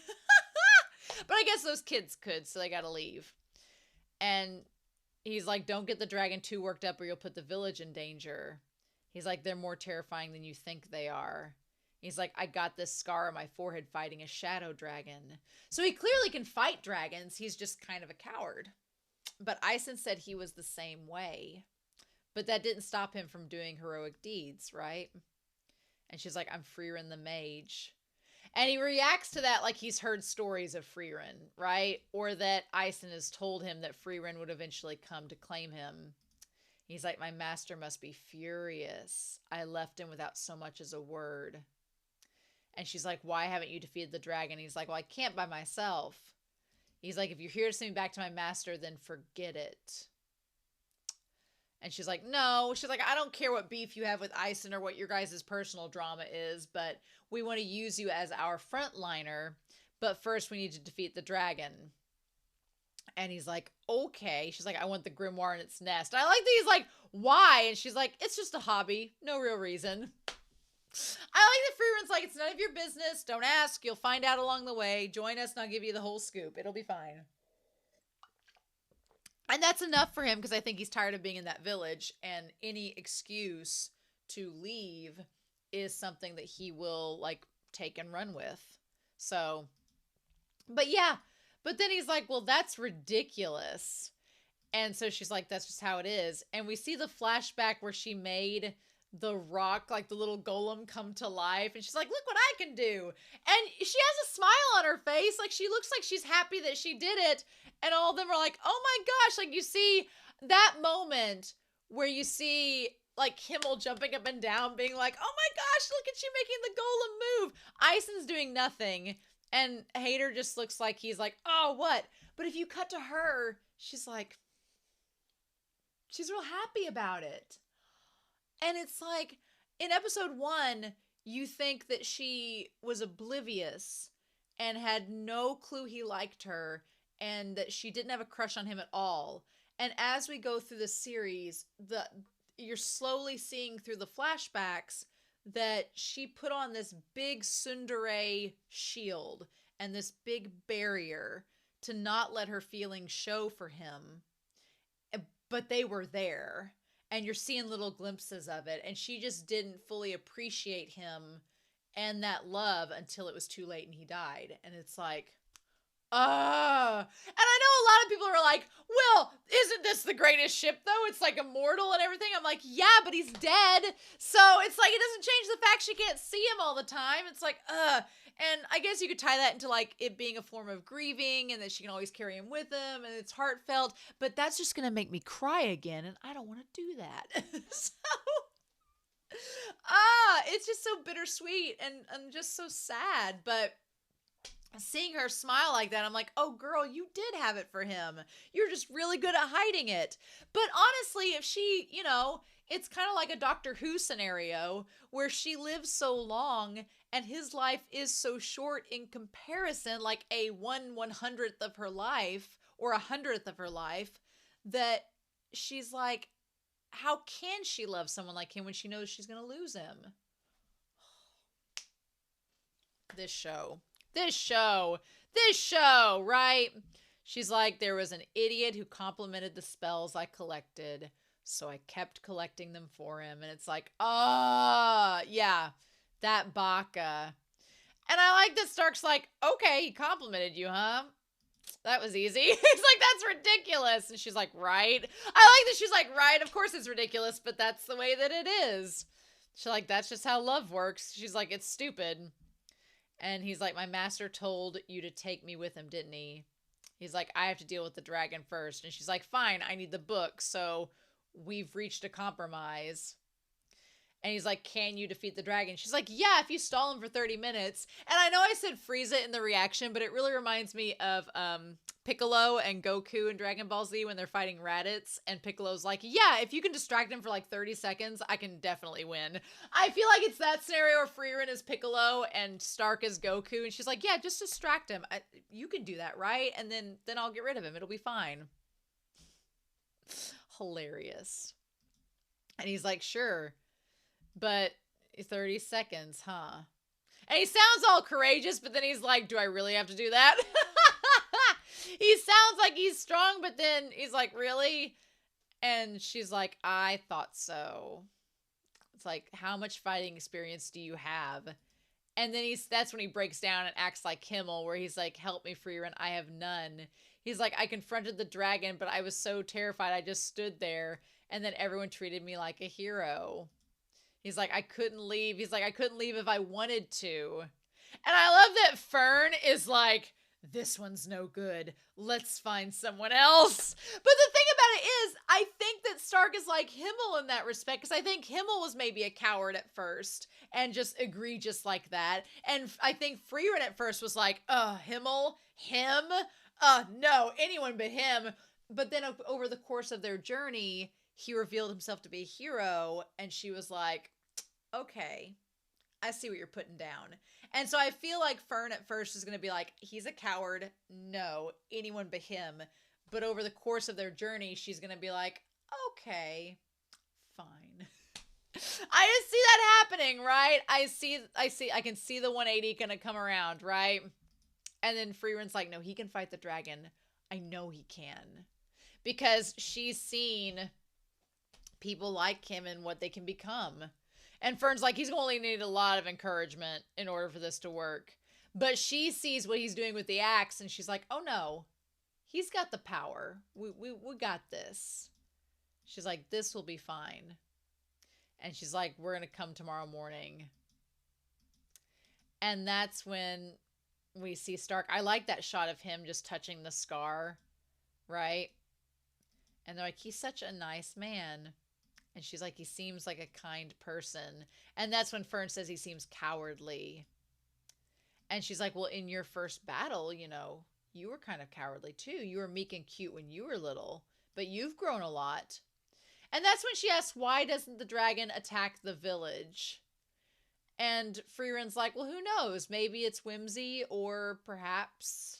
But I guess those kids could, so they gotta leave. And he's like, don't get the dragon too worked up or you'll put the village in danger. He's like, they're more terrifying than you think they are. He's like, I got this scar on my forehead fighting a shadow dragon. So he clearly can fight dragons. He's just kind of a coward. But Ison said he was the same way. But that didn't stop him from doing heroic deeds, right? And she's like, I'm Frieren the mage. And he reacts to that like he's heard stories of Frieren, right? Or that Ison has told him that Frieren would eventually come to claim him. He's like, my master must be furious. I left him without so much as a word. And she's like, why haven't you defeated the dragon? He's like, well, I can't by myself. He's like, if you're here to send me back to my master, then forget it. And she's like, no. She's like, I don't care what beef you have with Ison or what your guys' personal drama is, but we want to use you as our frontliner. But first we need to defeat the dragon. And he's like, okay. She's like, I want the grimoire in its nest. And I like that he's like, why? And she's like, it's just a hobby. No real reason. I like that Frieren's like, it's none of your business. Don't ask. You'll find out along the way. Join us and I'll give you the whole scoop. It'll be fine. And that's enough for him because I think he's tired of being in that village. And any excuse to leave is something that he will like take and run with. So, but yeah. But then he's like, well, that's ridiculous. And so she's like, that's just how it is. And we see the flashback where she made the rock, like the little golem, come to life. And she's like, look what I can do. And she has a smile on her face. Like, she looks like she's happy that she did it. And all of them are like, oh my gosh. Like, you see that moment where you see like Himmel jumping up and down, being like, oh my gosh, look at you making the golem move. Eisen's doing nothing. And Hader just looks like he's like, oh, what? But if you cut to her, she's like, she's real happy about it. And it's like, in episode 1, you think that she was oblivious and had no clue he liked her and that she didn't have a crush on him at all. And as we go through the series, you're slowly seeing through the flashbacks that she put on this big tsundere shield and this big barrier to not let her feelings show for him. But they were there. And you're seeing little glimpses of it. And she just didn't fully appreciate him and that love until it was too late and he died. And it's like, and I know a lot of people are like, well, isn't this the greatest ship though? It's like immortal and everything. I'm like, yeah, but he's dead. So it's like, it doesn't change the fact she can't see him all the time. It's like, and I guess you could tie that into like it being a form of grieving and that she can always carry him with him and it's heartfelt, but that's just going to make me cry again. And I don't want to do that. So, it's just so bittersweet and just so sad. But seeing her smile like that, I'm like, oh girl, you did have it for him. You're just really good at hiding it. But honestly, if she, it's kind of like a Doctor Who scenario where she lives so long and his life is so short in comparison, like a 1/100th of her life or 100th of her life, that she's like, how can she love someone like him when she knows she's going to lose him? This show, right? She's like, there was an idiot who complimented the spells I collected, so I kept collecting them for him. And it's like, yeah, that Baka. And I like that Stark's like, okay, he complimented you, huh? That was easy. He's like, that's ridiculous. And she's like, right? I like that she's like, right, of course it's ridiculous, but that's the way that it is. She's like, that's just how love works. She's like, it's stupid. And he's like, my master told you to take me with him, didn't he? He's like, I have to deal with the dragon first. And she's like, fine, I need the book. So we've reached a compromise. And he's like, can you defeat the dragon? She's like, yeah, if you stall him for 30 minutes. And I know I said Frieza in the reaction, but it really reminds me of Piccolo and Goku in Dragon Ball Z when they're fighting Raditz. And Piccolo's like, yeah, if you can distract him for like 30 seconds, I can definitely win. I feel like it's that scenario where Frieren is Piccolo and Stark is Goku. And she's like, yeah, just distract him. You can do that, right? And then I'll get rid of him. It'll be fine. Hilarious. And he's like, sure. But 30 seconds, huh? And he sounds all courageous, but then he's like, do I really have to do that? He sounds like he's strong, but then he's like, really? And she's like, I thought so. It's like, how much fighting experience do you have? And then that's when he breaks down and acts like Himmel, where he's like, help me, Frieren, I have none. He's like, I confronted the dragon, but I was so terrified I just stood there, and then everyone treated me like a hero. He's like, I couldn't leave. He's like, I couldn't leave if I wanted to. And I love that Fern is like, this one's no good. Let's find someone else. But the thing about it is, I think that Stark is like Himmel in that respect, because I think Himmel was maybe a coward at first and just egregious like that. And I think Frieren at first was like, Himmel? Him? No, anyone but him. But then over the course of their journey, he revealed himself to be a hero, and she was like, okay, I see what you're putting down. And so I feel like Fern at first is going to be like, he's a coward. No, anyone but him. But over the course of their journey, she's going to be like, okay, fine. I just see that happening, right? I can see the 180 going to come around, right? And then Frieren's like, no, he can fight the dragon. I know he can. Because she's seen people like him and what they can become. And Fern's like, he's going to only need a lot of encouragement in order for this to work. But she sees what he's doing with the axe, and she's like, oh no, he's got the power. We got this. She's like, this will be fine. And she's like, we're going to come tomorrow morning. And that's when we see Stark. I like that shot of him just touching the scar, right? And they're like, he's such a nice man. And she's like, he seems like a kind person. And that's when Fern says he seems cowardly. And she's like, well, in your first battle, you know, you were kind of cowardly too. You were meek and cute when you were little, but you've grown a lot. And that's when she asks, why doesn't the dragon attack the village? And Frieren's like, well, who knows? Maybe it's whimsy, or perhaps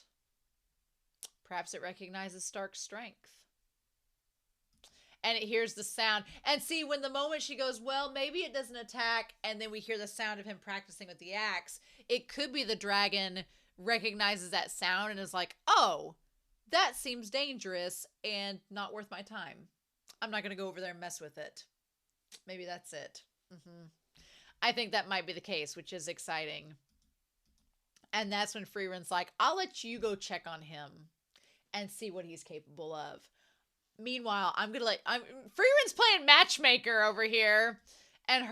it recognizes Stark's strength. And it hears the sound. And see, when the moment she goes, well, maybe it doesn't attack, and then we hear the sound of him practicing with the axe, it could be the dragon recognizes that sound and is like, oh, that seems dangerous and not worth my time. I'm not going to go over there and mess with it. Maybe that's it. I think that might be the case, which is exciting. And that's when Frieren's like, I'll let you go check on him and see what he's capable of. Meanwhile, Frieren's playing matchmaker over here. And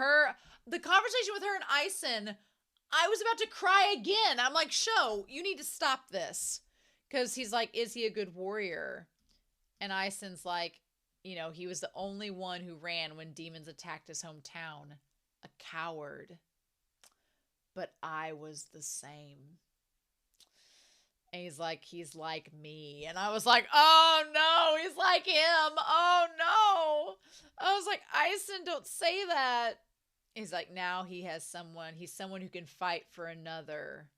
the conversation with her and Ison, I was about to cry again. I'm like, show, you need to stop this. Because he's like, is he a good warrior? And Ison's like, you know, he was the only one who ran when demons attacked his hometown. A coward. But I was the same. And he's like me. And I was like, oh no, he's like him. Oh no. I was like, Ison, don't say that. He's like, now he's someone who can fight for another.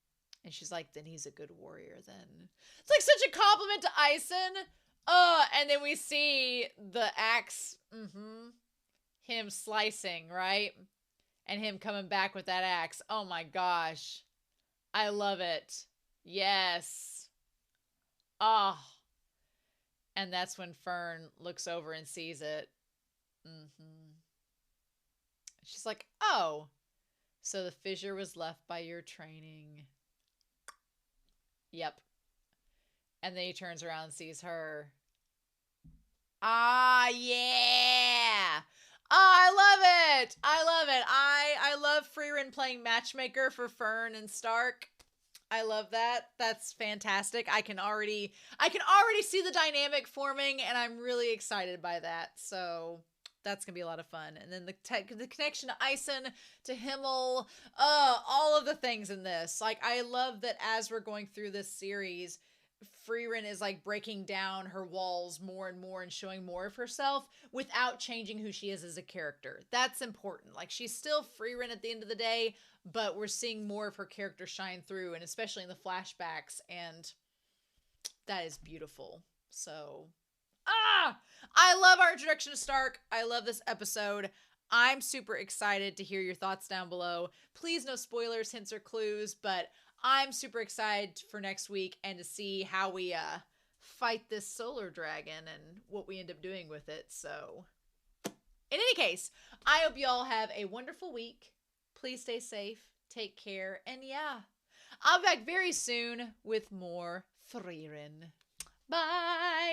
And she's like, then he's a good warrior then. It's like such a compliment to Ison. And then we see the axe, him slicing, right? And him coming back with that axe. Oh my gosh. I love it. Yes. Oh. And that's when Fern looks over and sees it. She's like, oh, so the fissure was left by your training. Yep. And then he turns around and sees her. Ah, yeah. Oh, I love it. I love it. I love Frieren playing matchmaker for Fern and Stark. I love that. That's fantastic. I can already see the dynamic forming, and I'm really excited by that. So that's gonna be a lot of fun. And then the connection to Ison, to Himmel, all of the things in this. Like, I love that as we're going through this series, Frieren is like breaking down her walls more and more and showing more of herself without changing who she is as a character. That's important. Like, she's still Frieren at the end of the day, but we're seeing more of her character shine through, and especially in the flashbacks, and that is beautiful. So, I love our introduction to Stark. I love this episode. I'm super excited to hear your thoughts down below. Please, no spoilers, hints, or clues, but I'm super excited for next week and to see how we fight this solar dragon and what we end up doing with it. So, in any case, I hope you all have a wonderful week. Please stay safe, take care, and yeah, I'll be back very soon with more Frieren. Bye!